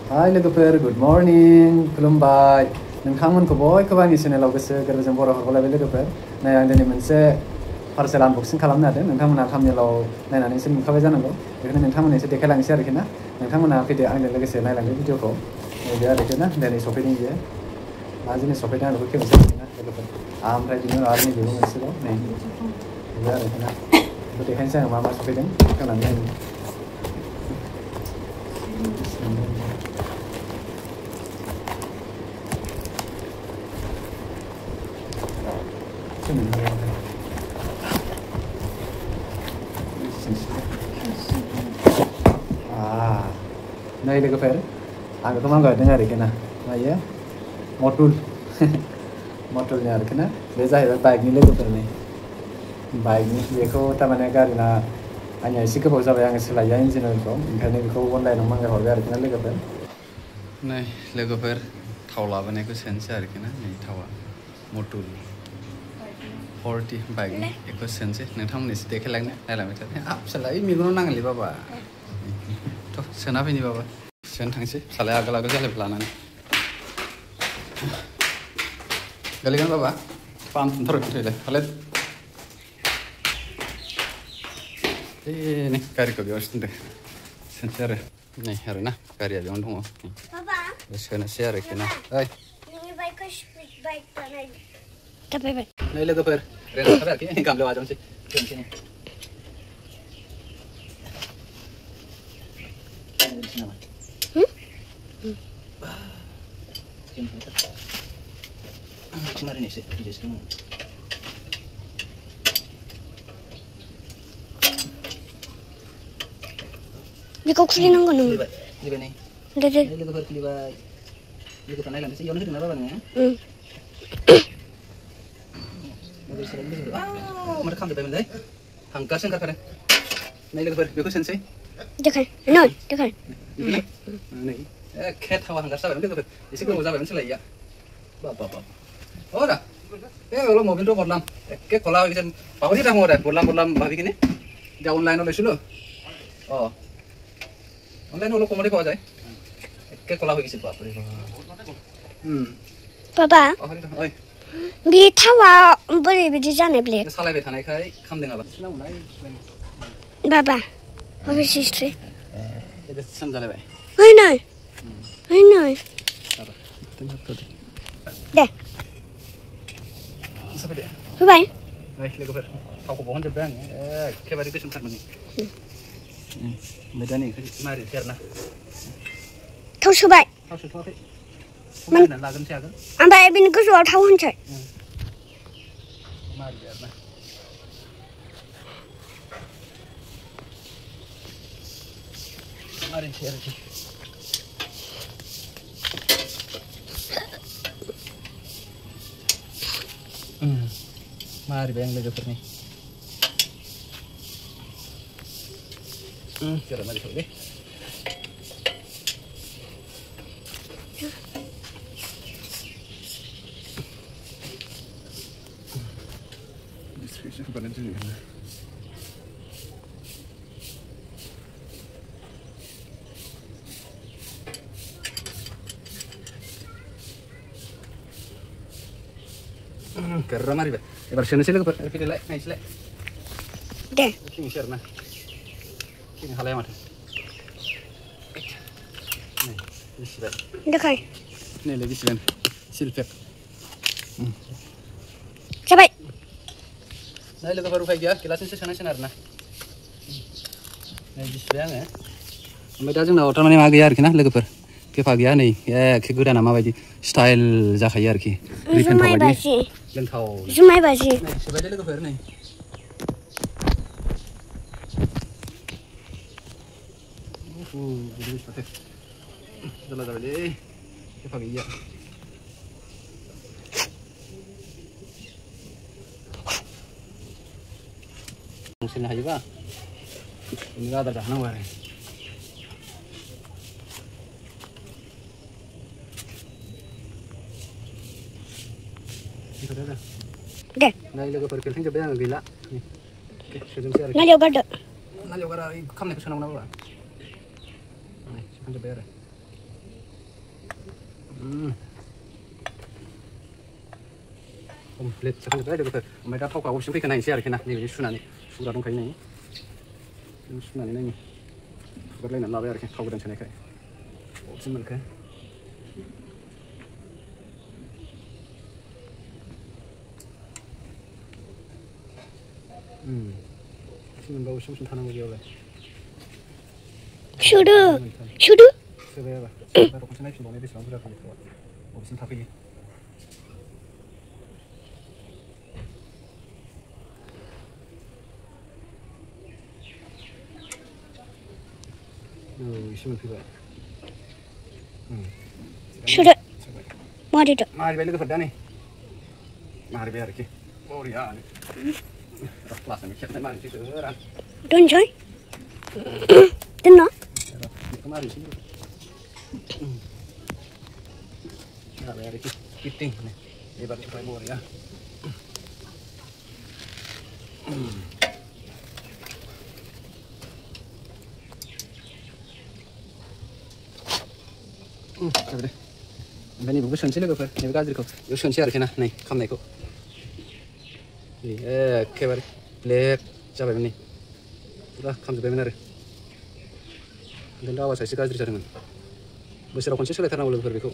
Hai लोगोफोर good morning खुलुमबाय नोंथांमोनखौ बयखौबो आंनि चेनेलाव गोसो गोरबोजों बर' हरगलायबाय लोगोफोर नै आं दिनै मोनसे पार्सेल आनबक्सिं खालामनो हादों नोंथांमोना थाम्बनेलाव नायनानै एसे नुखाबाय जानांगौ बेखायनो नोंथांमोननो एसे देखायलांनोसै आरोखि ना नोंथांमोना फैदो आंजों लोगोसे नायलांदो भिडिअखौ नैबे आरोखि ना दिनै सफैदों बियो मा जिनिस सफैदों आं बेखौ खेबनोसै आरोखि ना लोगोफोर ओमफ्राय बिनि उनाव आरो नैबेबो मोनसेबाव नै बेबो आरोखि ना बेखौ देखायनोसै आं मा मा सफैदों खेवनानै नायनो नै लोगोफोर आं बेखौ मावगारदों आरोखि ना मायो मटुलनि आरोखि ना बे जाहैबाय बाइकनि लोगोफोरनि बाइकनि बेखौ थारमाने गारिना आंनिया एसे गोबाव जाबाय आङो सोलाया इन्जिन अइलखौ ओंखायनो बेखौ अनलाइनाव मांगाय हरबाय आरोखि ना लोगोफोर नै लोगोफोर थाव लाबोनायखौ सोनोसै आरोखि ना नै थावा मटुल 40 बाइकनि बेखौ सोनोसै नोंथांमोननि एसे देखायलांनो नायलांबाय थादों हाब फिसाला ओइ मेगनाव नाङोलै बाबा थ' सोना फैनि बाबा सोनो थांसै फिसालाया आगोल आगोल जालायबाय लानानै गोलैगोन बाबा फानथारगोन थैलाय खालाय नै गारिखौ बेयावसो दोनदों सोनोसै आरो नै आरोना गारिया बेयावनो दङ सोनोसै आरोखि ना ओइ नै लोगोफोर रेन्ट लाथार आरोखि गामलायाव आजावनोसै दोनसै नै मारिनोसै बिदिसो दङ बेखौ खुलिनांगौ नों खुलिबाय नै लोगोफोर खुलिबाय लोगोफोर नायलांनोसै इयावनो होदों ना बाबा नोङो माथो खामजोब्बायमोनलै हांगारसो ओंखारखादों नै लोगोफोर बेखौ सोनोसै देखाय नै एखे थावा हांगार जाबायमोन लोगोफोर एसे गोबाव जाबायमोन सोलायैया बाब अरा ए ओलो मोबाइल बदलाम एके खला হৈ গৈছে পাবনি দাম ওরে বদলাম ভাবি কিনে যা অনলাইনত লৈছিলো অনলাইন হলো কমতে পাওয়া যায় একে খলা হৈ গৈছে বাপরে बाबा ओइ बे थावा बोरै बिदि जानाय ब्ले सालायबाय थानायखाय खामदों आबा बाबा माबे सिस्ट्रि ए सम जालायबाय ओइ नै दे होबाय नै लोगोफोर थावखौ बहनजोब्बाय आङो एखेबारे गोसोमथारमोन ओमफ्राय दा नै मारिनोसै आरोना थाव सोबाय थाव सोथ'वाखै मारिनानै लागोनसै आगोल ओमफ्राय बिनि गोजौआव थाव होनसै मारिबाय आरोना मारिनोसै आरोखि मारिबाय आं लोगोफोरनि जेरा मारिथ'लै डिसक्रिपसन बानायनो जोङो Karena mari ba. Versi sini logo per video like, nice like. Deh. Sini share na. Sini halaya mata. Nih, bislan. Dekai. Nih lagi bislan. Silpek. Cabai. Nah, logo baru kayak ya, kilasin sih sana na. Nih bislan ya. Mereka aja nggak otomatis magi ya, kina logo per. Kepagian nih, ya keguran nama baju style zakaya arki. Zumai basi. Lentau. Zumai basi. Nih, sebagai logo per nih. Jadi pakai. Jalan deh. Kepagian. Mungkin aja pak. Ini nggak ada dana war. Deh. Nah, ini logo perkiraan coba yang gila. Oke, sudah siap. Nah, yoga deh. Nah, yoga kamu nih kesana mana pak? Nah, coba ya. Complete जाखांजोब्बाय लोगोफोर ओमफ्राय दा थावखौ अबेसिम फैखो नायनोसै आरोखि ना नैबे सुनानै सुग्रा दंखायो नै सुनानै नायनि सुगारलायनानै लाबाय आरोखि थाव गोदान सोनायखाय अबेसिम मोनखो एसे मोनबावो एसे थानांगौ बेयावलाय Sudah. Sudah. सोबाय आरो खनसे नायफिनबावनाय बेसेबां बुरजा थायो थावा अबेसिम थाफैयो एसे मोनफैबाय Sudah. Mari dok. मारिबाय लोगोफोर दा नै मारिबाय आरोखि बरियानो लासैनो खेबनाय मारिनोसै गोरान Don coy. Don no. बेखौ मारिनोसै जाबाय आरोखि फिटिं एबारनिफ्राय बरिया जाबाय दे ओमफ्राय नैबेखौ सोनोसै लोगोफोर नैबे गाज्रिखौ बेयाव सोनोसै आरोखि ना नै खामनायखौ एखेबारे ब्लेक जाबायमोन नै पुरा खामजोब्बायमोन आरो ओंखायनोथ' आवाजआ एसे गाज्रि जादोंमोन बोसोराव खनसे सोलायथारनांगौ लोगोफोर बेखौ